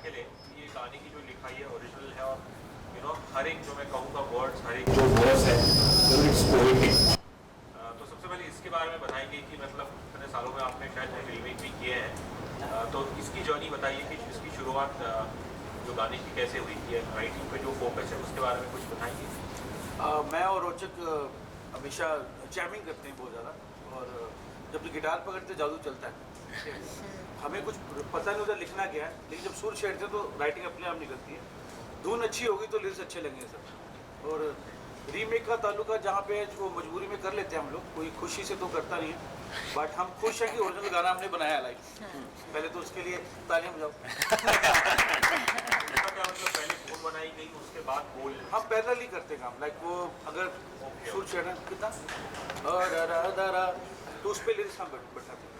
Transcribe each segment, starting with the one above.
के लिए ये गाने की जो लिखाई है ओरिजिनल है और हर एक जो मैं कहूँगा वर्ड्स हर एक जो वर्स है इट्स पोएटिक। तो सबसे पहले इसके बारे में बताएंगे कि मतलब इतने सालों में आपने शायद रीमेक भी किए हैं, तो इसकी जर्नी बताइए कि इसकी शुरुआत जो गाने की कैसे हुई थी, राइटिंग पे जो फोकस है उसके बारे में कुछ बताएंगे। मैं और रोचक हमेशा जैमिंग करते हैं बहुत ज़्यादा, और जब गिटार पकड़ते जादू चलता है। हमें कुछ पता नहीं होता लिखना क्या है, लेकिन जब सुर छेड़ते तो राइटिंग अपने आप निकलती है। धुन अच्छी होगी तो लिरिक्स अच्छे लगेंगे सब। और रीमेक का ताल्लुका जहाँ पे है जो मजबूरी में कर लेते हैं हम लोग, कोई खुशी से तो करता नहीं है, बट हम खुश हैं कि ओरिजिनल गाना हमने बनाया लाइक। पहले तो उसके लिए तालियां बजाओ। क्या मतलब पहले धुन बनाई गई उसके बाद बोल हम पैरेलल ही करते काम, लाइक वो अगर सुर छेड़ना कितना तो उस पर लिरिक्स हम बैठाते हैं।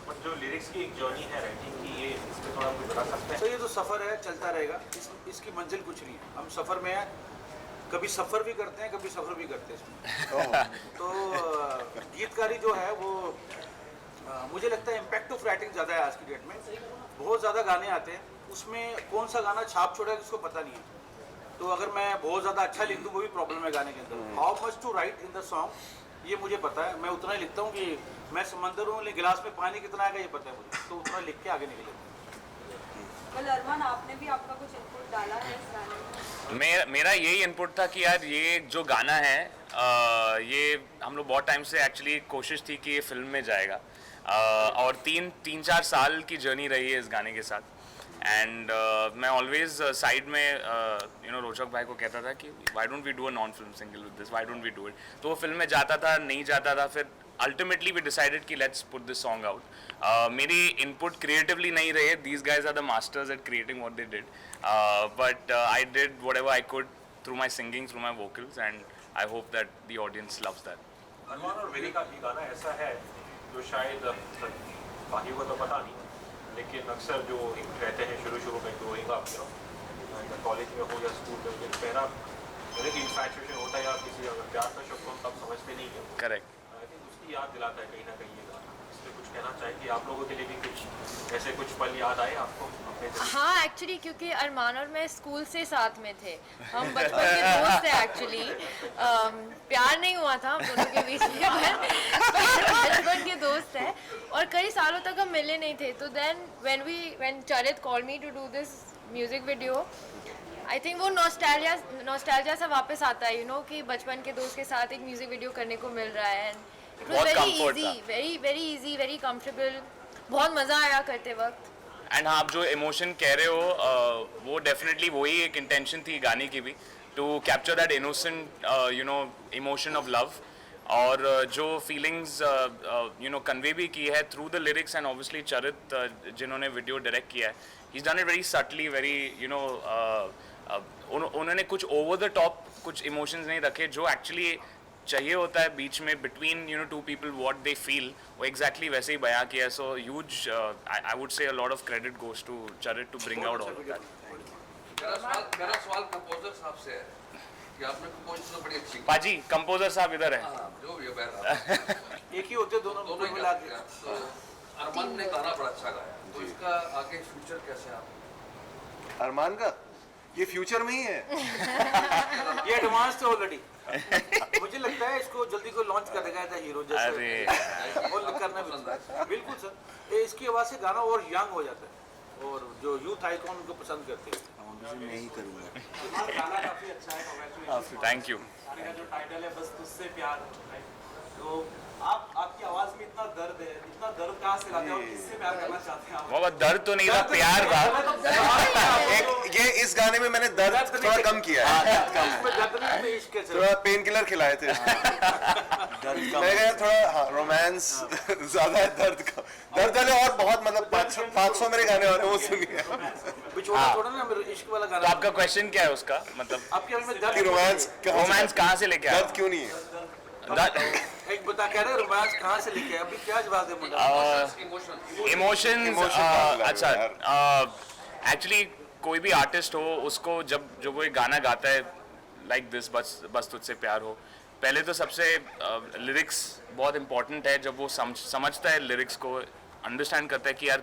बट जो लिरिक्स की एक जर्नी है राइटिंग की, ये इस पर थोड़ा कुछ बता सकते हैं। तो ये तो सफ़र है, चलता रहेगा। इसकी मंजिल कुछ नहीं है, हम सफ़र में हैं। कभी सफ़र भी करते हैं, कभी सफ़र भी करते हैं इसमें। तो गीतकारी जो है वो मुझे लगता है इम्पैक्ट ऑफ राइटिंग ज़्यादा है आज की डेट में। बहुत ज़्यादा गाने आते हैं, उसमें कौन सा गाना छाप छोड़ा है किसको पता नहीं है। तो अगर मैं बहुत ज़्यादा अच्छा लिख दूँ वो भी प्रॉब्लम है गाने के अंदर। How much to write in the song ये मुझे पता है, मैं उतना ही लिखता हूँ कि मैं समंदर हूँ लेकिन गिलास में पानी कितना आएगा ये पता है मुझे, तो उतना लिख के आगे निकले। कल अरमान आपने भी आपका कुछ इनपुट डाला है इस गाने में? मेरा यही इनपुट था कि यार ये जो गाना है ये हम लोग बहुत टाइम से एक्चुअली कोशिश थी कि ये फिल्म में जाएगा, और तीन चार साल की जर्नी रही है इस गाने के साथ। एंड मैं ऑलवेज साइड में रोचक भाई को कहता था कि why don't we do a non film single with this, why don't we do it. तो वो फिल्म में जाता था नहीं जाता था, फिर अल्टीमेटली वी डिसाइडेड कि let's put this song out. मेरी इनपुट क्रिएटिवली नहीं रहे, these guys are the masters at creating what they did, but I did whatever I could through my singing, through my vocals, and I hope that the audience loves that. Armaan और वेरी का ये गाना ऐसा है जो शायद बाकी को तो पता नहीं, लेकिन अक्सर जो रहते हैं शुरू में ग्रोइंग अप कॉलेज में हो या स्कूल में, जो पहला इन्फैचुएशन होता है या किसी अगर प्यार का शब्द हम तब समझते नहीं है। करेक्ट। आई थिंक उसकी याद दिलाता है कहीं ना कहीं ये गाना। इस पर कुछ कहना चाहेंगे आप लोगों के लिए भी, कुछ ऐसे कुछ पल याद आए आपको अपने जरिए? हाँ, एक्चुअली क्योंकि अरमान और मैं स्कूल से साथ में थे, हम बचपन के दोस्त थे एक्चुअली। प्यार नहीं हुआ था हम दोनों के बीच में, बचपन के दोस्त है और कई सालों तक हम मिले नहीं थे। तो then when Charit called me to do this music video, I think वो नॉस्टैल्जिया सा वापस आता है, कि बचपन के दोस्त के साथ एक म्यूजिक वीडियो करने को मिल रहा है। It was very easy, very easy, very comfortable, बहुत मज़ा आया करते वक्त। एंड हाँ, आप जो इमोशन कह रहे हो वो डेफिनेटली वही एक इंटेंशन थी गाने की भी, to capture that innocent emotion of love, और जो फीलिंग्स कन्वे भी की है through the lyrics. And obviously Charit जिन्होंने वीडियो डायरेक्ट किया है, he is done it very subtly, very उन्होंने कुछ ओवर द टॉप कुछ इमोशंस नहीं रखे, जो एक्चुअली चाहिए होता है बीच में, between two people what they feel, वो एग्जैक्टली वैसे ही बयां किया है। So huge, I would say a lot of credit goes to Charit to bring out all of that. मेरा सवाल कंपोजर साहब से है कि आपने कंपोजिशन तो बड़ी अच्छी की। पाजी, कंपोजर साहब इधर है। जो भी है बहरहाल एक ही होते दोनों मिला के। तो अरमान ने गाना बड़ा अच्छा गाया, तो इसका आगे फ्यूचर कैसे है आप? अरमान का ये फ्यूचर में ही है। ये एडवांस थे ऑलरेडी। मुझे लगता है इसको जल्दी को लॉन्च कर देगा एज हीरो जैसे। अरे और करना भी बिल्कुल सर, इसकी आवाज़ से गाना और यंग हो जाता है, और जो यूथ आइकॉन उनको पसंद करते हैं। मैं ही करूँगा। गाना काफी अच्छा है, congratulations। Thank you. गाने का जो टाइटल है बस तुझसे प्यार, राइट? तो आपकी आवाज में इतना दर्द है, इतना दर्द कहाँ से लाते हैं और किससे प्यार करना चाहते हैं आप? वो दर्द तो नहीं था, प्यार था। ये इस गाने में मैंने दर्द थोड़ा कम किया है, थोड़ा पेन किलर खिलाए थे। मैं कहा थोड़ा हाँ रोमांस ज्यादा है, दर्द वाले और बहुत मतलब 500 मेरे गाने और वो सुनिए। छोड़ा ना इश्क वाला तो गाना। आपका क्वेश्चन क्या है उसका मतलब? आपके अभी में दर्द रोमांस कहाँ से लेके आया? दर्द क्यों नहीं है? एक बता कह रहे रोमांस कहाँ से लेके अभी क्या जवाब दे मुझे? इमोशंस अच्छा, एक्चुअली कोई भी आर्टिस्ट हो उसको जो कोई गाना गाता है लाइक दिस, बस तुझसे प्यार हो, पहले तो सबसे लिरिक्स बहुत इंपॉर्टेंट है। जब वो समझता है लिरिक्स को, अंडरस्टैंड करता है कि यार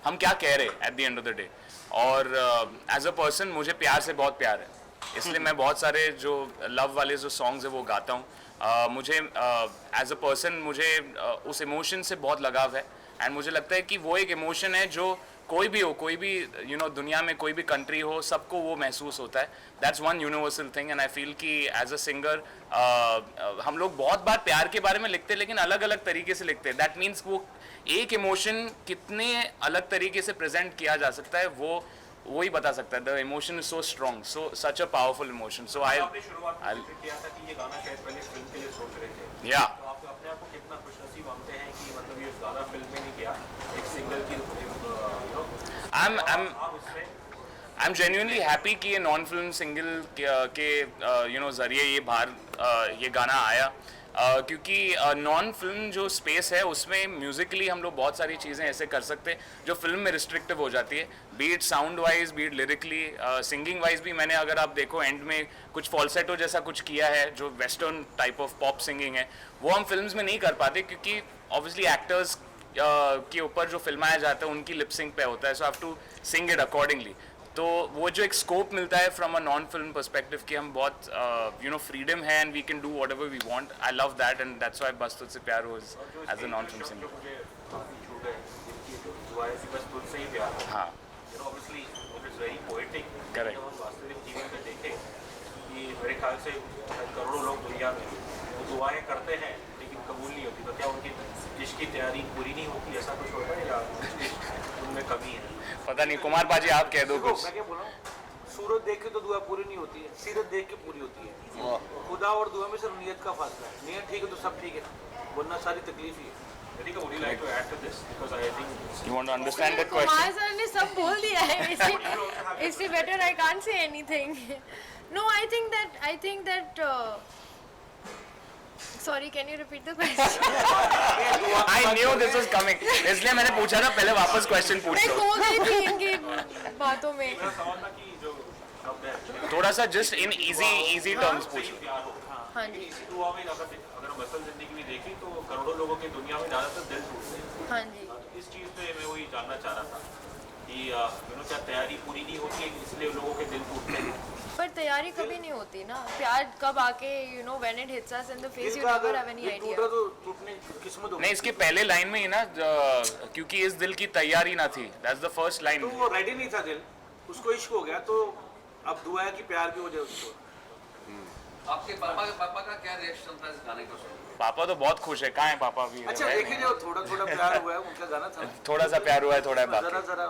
हम क्या कह रहे at the end of the day. और एज अ पर्सन मुझे प्यार से बहुत प्यार है, इसलिए मैं बहुत सारे जो लव वाले जो सॉन्ग्स है वो गाता हूँ। मुझे एज अ पर्सन मुझे उस इमोशन से बहुत लगाव है, एंड मुझे लगता है कि वो एक इमोशन है जो कोई भी हो, कोई भी दुनिया में कोई भी कंट्री हो, सबको वो महसूस होता है। That's one universal thing, and I feel कि एज अ सिंगर हम लोग बहुत बार प्यार के बारे में लिखते हैं, लेकिन अलग अलग तरीके से लिखते हैं। दैट मीन्स वो एक इमोशन कितने अलग तरीके से प्रेजेंट किया जा सकता है, वो ही बता सकता है। The emotion is so strong, so such a powerful emotion. So आपने शुरुआत में किया था कि ये गाना शायद पहले फिल्म के लिए सोच रहे थे, या तो आप अपने आप को कितना खुशनसीब मानते हैं कि मतलब ये गाना फिल्म में नहीं किया, एक सिंगल की आई एम जेन्युइनली हैप्पी कि ये नॉन फिल्म सिंगल के ज़रिए ये बाहर ये गाना आया, क्योंकि नॉन फिल्म जो स्पेस है उसमें म्यूज़िकली हम लोग बहुत सारी चीज़ें ऐसे कर सकते हैं जो फिल्म में रिस्ट्रिक्टिव हो जाती है, be it sound wise, be it lyrically, singing wise भी। मैंने अगर आप देखो एंड में कुछ फॉल्सेटो जैसा कुछ किया है जो western type of pop singing है, वो हम फिल्म्स में नहीं कर पाते, क्योंकि ऑब्वियसली एक्टर्स के ऊपर जो फिल्माया जाता है उनकी लिपसिंग पे होता है, so have to sing it accordingly. तो वो जो एक स्कोप मिलता है from a non film perspective कि हम बहुत फ्रीडम है and we can do whatever we want, I love that, and that's why Bas Tujhse Pyaar was as a non film singer. मुझे काफी छू गए, जिनकी जो दुआएं थी बस तुझसे ही प्यार है। हाँ, obviously it is very poetic. Correct. जब हम वास्तविक जीवन में देखें कि मेरे ख्याल से करोड़ों लोग दुनिया में वो दुआएं करते हैं लेकिन कबूल नहीं होती, तो क्या उनकी इश्क की तैयारी पूरी नहीं होती, ऐसा कुछ होता है या उनमें कमी है? पता नहीं, कुमार पाजी आप कह दो कुछ। मैं क्या बोल रहा हूँ, सूरत देख के तो दुआ पूरी नहीं होती है, सीरत देख के पूरी होती है। खुदा और दुआ में सिर्फ नियत का फासला है, नियत ठीक है तो सब ठीक है, वरना सारी तकलीफ ही है। Ritika, would you like to add to this? Because I think You want to understand the Kumar question? Sir ने सब बोल दिया है, इससे better I can't say anything. No, I think that sorry, can you repeat the question? I knew this was coming, इसलिए मैंने पूछा था पहले वापस क्वेश्चन पूछ मैं लो। खो गई थी इनकी बातों में। मेरा सवाल था कि जो शब्द है थोड़ा सा जस्ट इन इजी टर्म्स पूछ लो। प्यार हो, हाँ जी, इसी दुआ में अगर हम असल जिंदगी में देखें तो करोड़ों लोगों की दुनिया में ज़्यादातर दिल टूटते हैं। हाँ जी। तो इस चीज़ पे मैं वही जानना चाह रहा था कि क्या तैयारी पूरी नहीं होती है इसलिए लोगों के दिल टूटते हैं? पर तैयारी कभी नहीं होती ना, प्यार कब आके when it hits us in the face, you never have any idea. टूटा तो टूटने की किस्मत होगी। नहीं, इसके पहले लाइन में ही ना, क्योंकि इस दिल की तैयारी ना थी, दैट्स द फर्स्ट लाइन। तो वो रेडी नहीं था दिल, उसको इश्क हो गया, तो अब दुआ है कि प्यार भी हो जाए उसको। आपके पापा का क्या रिएक्शन था इस गाने को सुन? पापा तो बहुत खुश है, कहाँ है पापा भी? अच्छा देखिए, जो थोड़ा थोड़ा प्यार हुआ है उनका गाना था, थोड़ा सा प्यार हुआ है, थोड़ा है जरा बाकी। जरा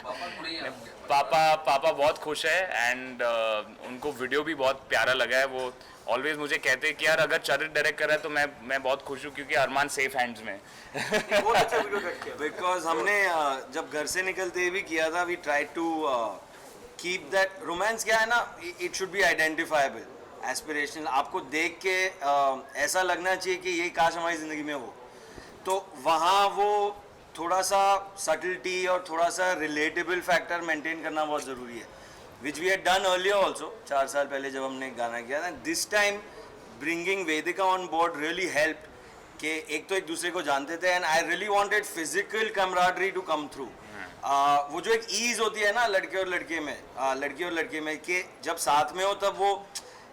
पापा को नहीं है आपके? पापा बहुत खुश है, एंड उनको वीडियो भी बहुत प्यारा लगा है। वो ऑलवेज मुझे कहते हैं कि यार अगर चरित डायरेक्ट कर रहा है तो मैं बहुत खुश हूँ, क्योंकि अरमान सेफ हैंड्स में है। बहुत अच्छा वीडियो कट किया। बिकॉज हमने जब घर से निकलते भी किया था, we try to keep that romance. क्या है ना, it should be identifiable, aspirational. आपको देख के ऐसा लगना चाहिए कि ये काश हमारी ज़िंदगी में हो, तो वहाँ वो थोड़ा सा सटलिटी और थोड़ा सा रिलेटेबल फैक्टर मेंटेन करना बहुत ज़रूरी है, which we had done earlier also, 4 साल पहले जब हमने गाना किया था। This time bringing Vedika on board really help, कि एक तो एक दूसरे को जानते थे, and I really wanted physical camaraderie to come through. वो जो एक ईज होती है ना लड़के और लड़के में, कि जब साथ में हो तब वो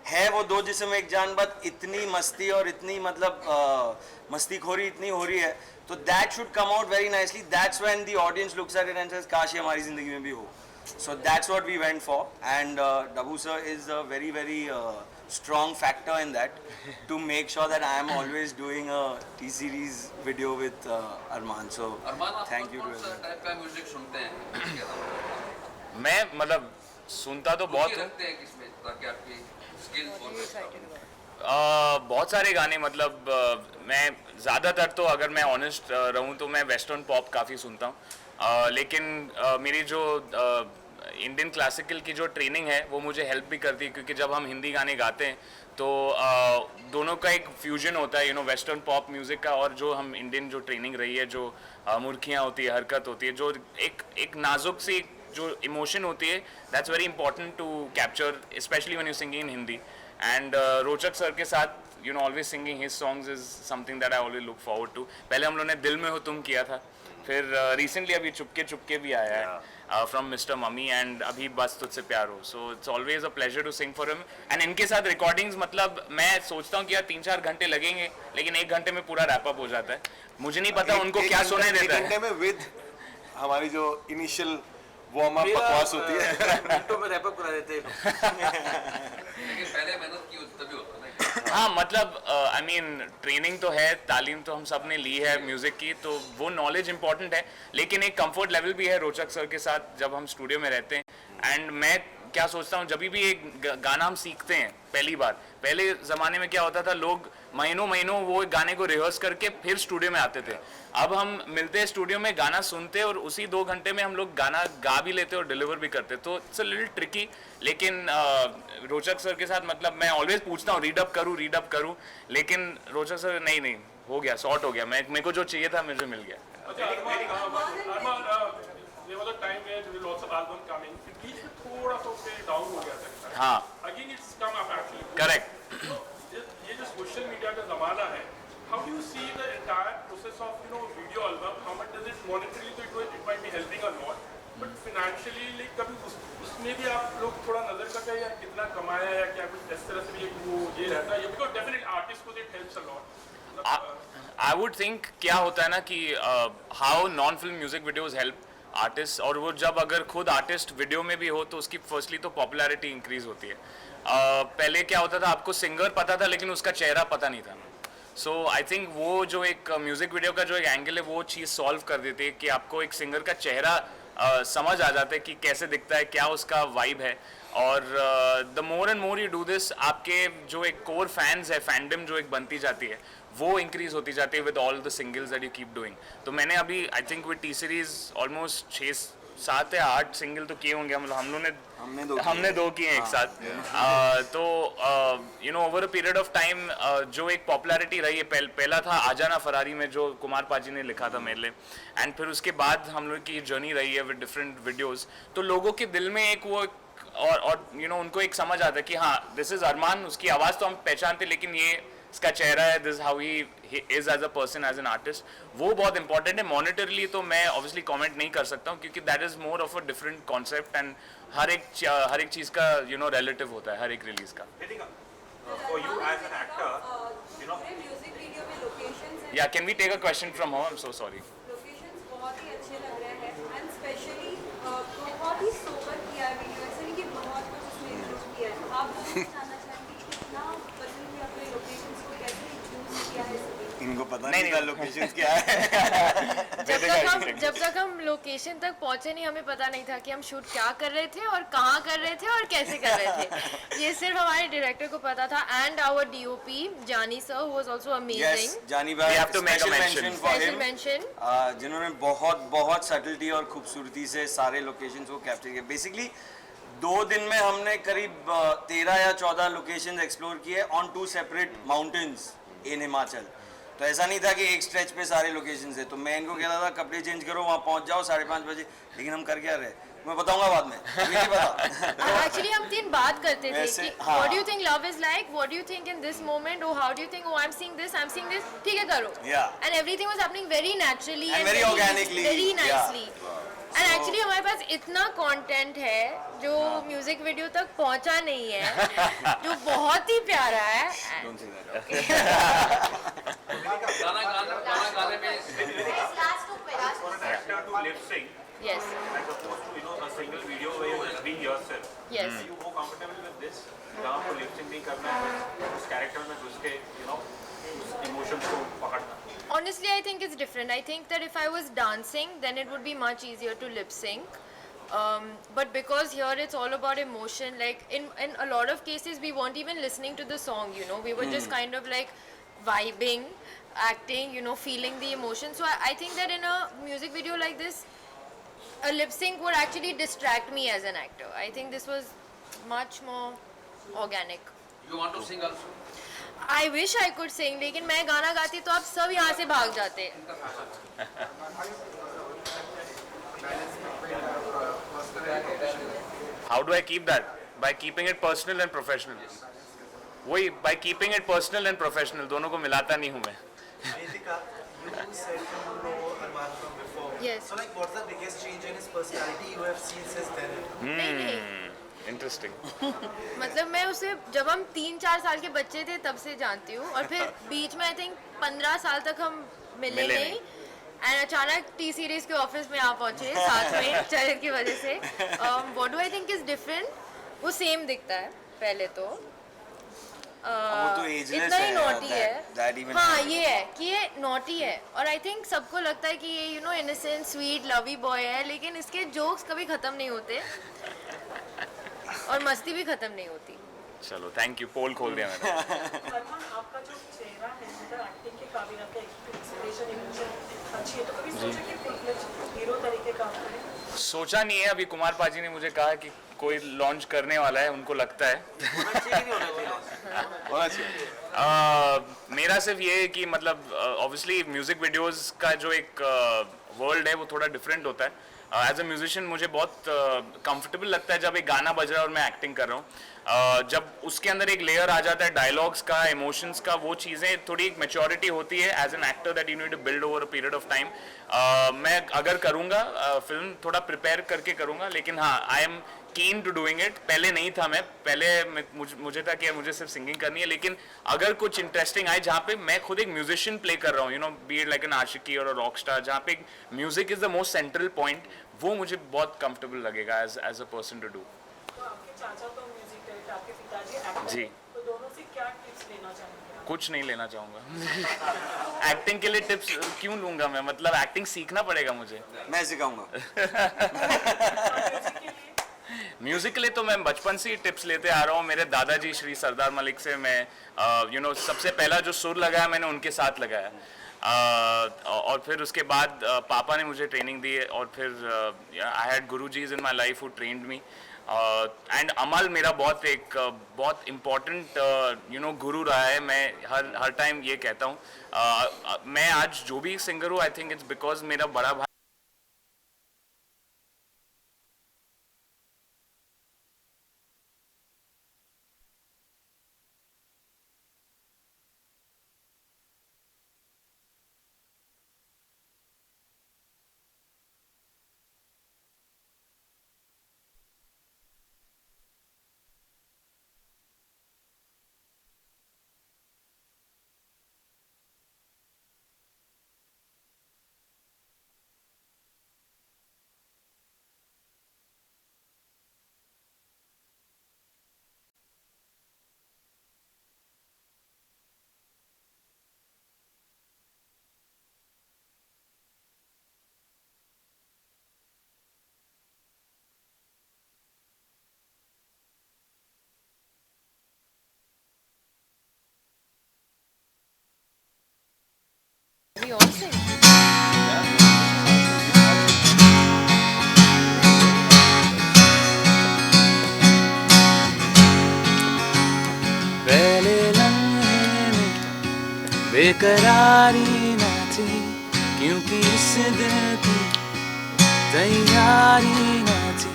है, वो दो जिस्म एक जान, बात इतनी मस्ती और इतनी मतलब मस्तीखोरी इतनी हो रही है, तो that should come out very nicely. That's when the audience looks at it and says काश ये हमारी ज़िंदगी में भी हो। So that's what we went for, and Dabu sir is a very strong factor in that, to make sure that I am always doing a T-series video with Arman. So thank you to कौन सा everyone. Type का music सुनते हैं? मैं मतलब सुनता तो बहुत रुचि हूँ, रखते हैं किसमें, ताकि आपकी स्किल बहुत सारे गाने, मतलब मैं ज़्यादातर तो अगर मैं ऑनेस्ट रहूँ तो मैं वेस्टर्न पॉप काफ़ी सुनता हूँ, लेकिन मेरी जो इंडियन क्लासिकल की जो ट्रेनिंग है वो मुझे हेल्प भी करती है, क्योंकि जब हम हिंदी गाने गाते हैं तो दोनों का एक फ्यूजन होता है, वेस्टर्न पॉप म्यूज़िक का, और जो हम इंडियन जो ट्रेनिंग रही है, जो मुर्खियाँ होती है, हरकत होती है, जो एक नाजुक सी जो इमोशन होती है, that's very important to capture, specially when you singing in Hindi. And Rochak sir के साथ always singing his songs is something that I always look forward to. पहले हम लोगों ने दिल में हो तुम किया था, फिर रिसेंटली अभी चुपके चुपके भी आया है फ्रॉम मिस्टर मम्मी एंड अभी बस Tujhse Pyaar Ho. So it's always a pleasure to sing for him and इनके साथ रिकॉर्डिंग्स मतलब मैं सोचता हूँ कि यार 3-4 घंटे लगेंगे लेकिन 1 घंटे में पूरा रैप अप हो जाता है. मुझे नहीं पता उनको क्या सुनाई देता है. 1 घंटे में विद हमारी जो इनिशियल वार्म अप बकवास होती है मिनटों में रैप अप करा देते हैं. लेकिन पहले मेहनत की तभी होता है ना. हाँ मतलब आई मीन ट्रेनिंग तो है, तालीम तो हम सब ने ली है म्यूज़िक की, तो वो नॉलेज इंपॉर्टेंट है लेकिन एक कंफर्ट लेवल भी है रोचक सर के साथ जब हम स्टूडियो में रहते हैं. एंड मैं क्या सोचता हूँ जब भी एक गाना हम सीखते हैं पहली बार, पहले ज़माने में क्या होता था लोग महीनों वो गाने को रिहर्स करके फिर स्टूडियो में आते थे. अब हम मिलते हैं स्टूडियो में, गाना सुनते और उसी 2 घंटे में हम लोग गाना गा भी लेते और डिलीवर भी करते. तो इट्स अ लिटिल ट्रिकी. लेकिन रोचक सर के साथ मतलब मैं ऑलवेज पूछता हूँ रीड अप करूँ लेकिन रोचक सर नहीं हो गया, सॉर्ट हो गया, मेरे को जो चाहिए था मुझे मिल गया. there was a time where there were lots of albums coming. It बीच में थोड़ा सा उससे डाउन हो गया था. हाँ. Again it's come up actually. Correct. So ये जो सोशल मीडिया का ज़माना है, how do you see the entire process of video album? How much does it monetarily तो it might be helping a lot, but financially like कभी उसमें भी आप लोग थोड़ा नजर करते हैं या कितना कमाया या क्या कुछ इस तरह से भी वो ये रहता है, because definitely artists को it helps a lot. I would think क्या होता है ना कि how non-film music videos help artist, और वो जब अगर खुद आर्टिस्ट वीडियो में भी हो तो उसकी फर्स्टली तो पॉपुलैरिटी इंक्रीज होती है. पहले क्या होता था आपको सिंगर पता था लेकिन उसका चेहरा पता नहीं था. सो आई थिंक वो जो एक म्यूज़िक वीडियो का जो एक एंगल है वो चीज़ सॉल्व कर देती है कि आपको एक सिंगर का चेहरा समझ आ जाता है कि कैसे दिखता है, क्या उसका वाइब है. और the more and more you do this आपके जो एक कोर फैंस है, फैंडम जो एक बनती जाती है वो इंक्रीज होती जाती है with all the singles that you keep doing. तो मैंने अभी I think with T series almost 6-7 या 8 सिंगल तो किए होंगे हमने 2 किए एक साथ. तो over a period of time जो एक पॉपुलैरिटी रही है, पहला था आजा ना फरारी में जो कुमार पाजी ने लिखा था मेरे लिए, एंड फिर उसके बाद हम लोग की जर्नी रही है विद डिफरेंट वीडियोस. तो लोगों के दिल में एक वो और उनको एक समझ आता है कि हाँ दिस इज अरमान, उसकी आवाज़ तो हम पहचानते लेकिन ये इसका चेहरा है, this how he is as a person as an artist. वो बहुत इंपॉर्टेंट है. मॉनेटरली तो मैं ऑब्वियसली कमेंट नहीं कर सकता हूँ क्योंकि that is more of a different concept and हर एक चीज़ का रिलेटिव होता है हर एक रिलीज का. For you as an actor, music video में लोकेशंस या can we take a question from home? I am so sorry. Locations बहुत ही अच्छे लग रहे हैं एंड स्पेशली बहुत ही सोबर किया है वीडियो, ऐसे नहीं कि बहुत कुछ उसमें इंक्लूड किया है. आप जानना चाहेंगे कितना पसंद किया अपने लोकेशंस को, कैसे चूज किया है? इनको पता नहीं था लोकेशंस क्या है. जब तक हम लोकेशन तक पहुंचे नहीं हमें पता नहीं था कि हम शूट क्या कर रहे थे और कहाँ कर रहे थे और कैसे कर रहे थे. ये सिर्फ हमारे डायरेक्टर को पता था एंड आवर डीओपी जानी sir who was also amazing. जानी भाई, We have to make a mention. Special mention जिन्होंने बहुत सटलिटी और खूबसूरती से सारे लोकेशंस को कैप्चर किया. बेसिकली 2 दिन में हमने करीब 13 या 14 लोकेशंस एक्सप्लोर किए on 2 separate mountains in Himachal. तो ऐसा नहीं था कि एक स्ट्रेच पे सारे लोकेशंस है. तो मैं इनको कहता था कपड़े चेंज करो, वहाँ पहुँच जाओ 5:30 बजे. लेकिन हम कर क्या रहे मैं बताऊंगा बाद में, अभी नहीं पता. एक्चुअली हम 3 बात करते थे वैसे, कि हाँ. What do you think love is like, what do you think in this moment, और how do you think I am seeing this, ठीक है करो. And everything was happening very naturally And very organically. Very nicely. And So- actually हमारे पास इतना content है जो music video तक पहुंचा नहीं है जो बहुत ही प्यारा है. गाना गाने में for an actor to lip sync Yes. as opposed to a single video where you just being yourself. Yes. Are you more comfortable with this? जहाँ आपको lip sync नहीं करना है, उस कैरेक्टर में घुस के उस इमोशंस को पकड़ना. Honestly, I think it's different. I think that if I was dancing, then it would be much easier to lip sync. But because here it's all about emotion, like in a lot of cases we weren't even listening to the song, we were just kind of like vibing, acting, feeling the emotion. So I think that in a music video like this, a lip sync would actually distract me as an actor. I think this was much more organic. You want to sing also? I wish I could sing, लेकिन मैं गाना गाती तो आप सब यहाँ से भाग जाते. How do I keep that? By keeping it personal and professional. वही by keeping it personal and professional दोनों को मिलाता नहीं हूँ मैं. Nitika, you said you know Arman from before. Yes. So like, what's the biggest change in his personality you have seen since then? नहीं interesting. मतलब मैं उसे जब हम 3-4 साल के बच्चे थे तब से जानती हूँ और फिर बीच में आई थिंक 15 साल तक हम मिले नहीं एंड अचानक टी सीरीज के ऑफिस में आप पहुंचे साथ में चरण की वजह से. What do I think is different, वो सेम दिखता है पहले तो. वो तो ageless इतना ही है, नॉटी है. that even हाँ happens. ये है कि ये नॉटी है और आई थिंक सबको लगता है कि ये you know innocent sweet lovey boy है, लेकिन इसके जोक्स कभी खत्म नहीं होते और मस्ती भी खत्म नहीं होती. चलो थैंक यू, पोल खोल दिया मैंने. अरमान, आपका जो चेहरा है मतलब एक्टिंग के काबिल आपका एक्सप्रेशन इमोशन अच्छी है, तो कभी सोचा कि फुल हीरो तरीके का आप करें? सोचा नहीं है. अभी कुमार पाजी ने मुझे कहा कि कोई लॉन्च करने वाला है, उनको लगता है. मेरा सिर्फ ये है कि मतलब ऑब्वियसली म्यूजिक वीडियोस का जो एक वर्ल्ड है वो थोड़ा डिफरेंट होता है. एज अ म्यूजिशियन मुझे बहुत कंफर्टेबल लगता है जब एक गाना बज रहा है और मैं एक्टिंग कर रहा हूँ. जब उसके अंदर एक लेयर आ जाता है डायलॉग्स का, इमोशंस का, वो चीज़ें थोड़ी एक मैच्योरिटी होती है as an actor that you need to build over a period of time. मैं अगर करूँगा फिल्म थोड़ा प्रिपेयर करके करूँगा, लेकिन हाँ I am keen to doing it. पहले नहीं था, मैं पहले मुझे था कि मुझे सिर्फ सिंगिंग करनी है, लेकिन अगर कुछ इंटरेस्टिंग आए जहाँ पे मैं खुद एक म्यूजिशियन प्ले कर रहा हूँ, you know be it like an Aashiqui और रॉक स्टार, जहाँ पे music is the most central point, वो मुझे बहुत कंफर्टेबल लगेगा as a person to do. तो आपके चाचा तो म्यूजिक डायरेक्टर, आपके पिताजी एक्टर जी. तो दोनों से क्या टिप्स लेना चाहेंगे आप? कुछ नहीं लेना चाहूँगा. एक्टिंग के लिए टिप्स क्यों लूँगा मैं, मतलब एक्टिंग सीखना पड़ेगा मुझे. मैं सिखाऊंगा. म्यूजिक के लिए तो मैं बचपन से ही टिप्स लेते आ रहा हूँ. मेरे दादाजी श्री सरदार मलिक से मैं यू नो सबसे पहला जो सुर लगाया मैंने उनके साथ लगाया. और फिर उसके बाद पापा ने मुझे ट्रेनिंग दी और फिर I had gurujis in my life who trained me. And Amal मेरा बहुत इम्पोर्टेंट यू नो गुरु रहा है. मैं हर टाइम ये कहता हूँ. मैं आज जो भी सिंगर हूँ आई थिंक इट्स बिकॉज मेरा बड़ा भाई We all sing. पहले लम्हे में बेकरारी न थी, क्योंकि इस दिल की तैयारी न थी.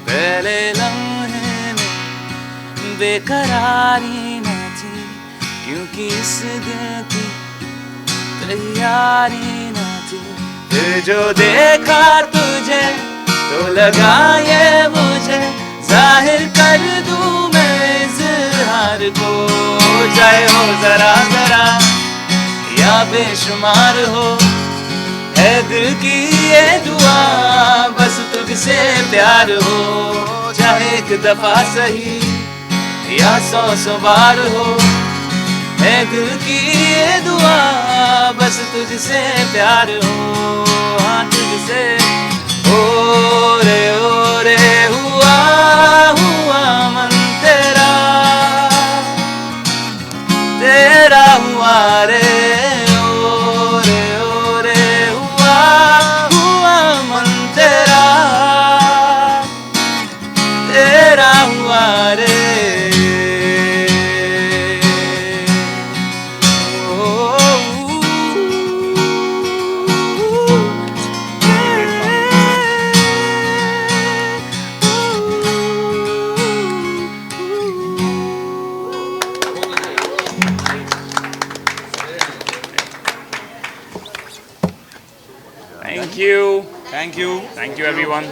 पहले लम्हे में बेकरारी न थी, क्योंकि इस दिल की तैयारी न थी. फिर जो देखा तुझे तो लगा ये मुझे जाहिर कर दूं मैं इज़हार को. चाहे हो जरा जरा या बेशुमार हो, है दिल की ये दुआ बस तुझसे प्यार हो. चाहे एक दफा सही या 100 बार हो, है दिल की ये दुआ बस तुझसे प्यार हो. हाँ तुझसे ओ रे हुआ हुआ मन तेरा, तेरा हुआ रे. ओ रे हुआ हुआ मन तेरा, तेरा हुआ रे. Thank you thank you everyone.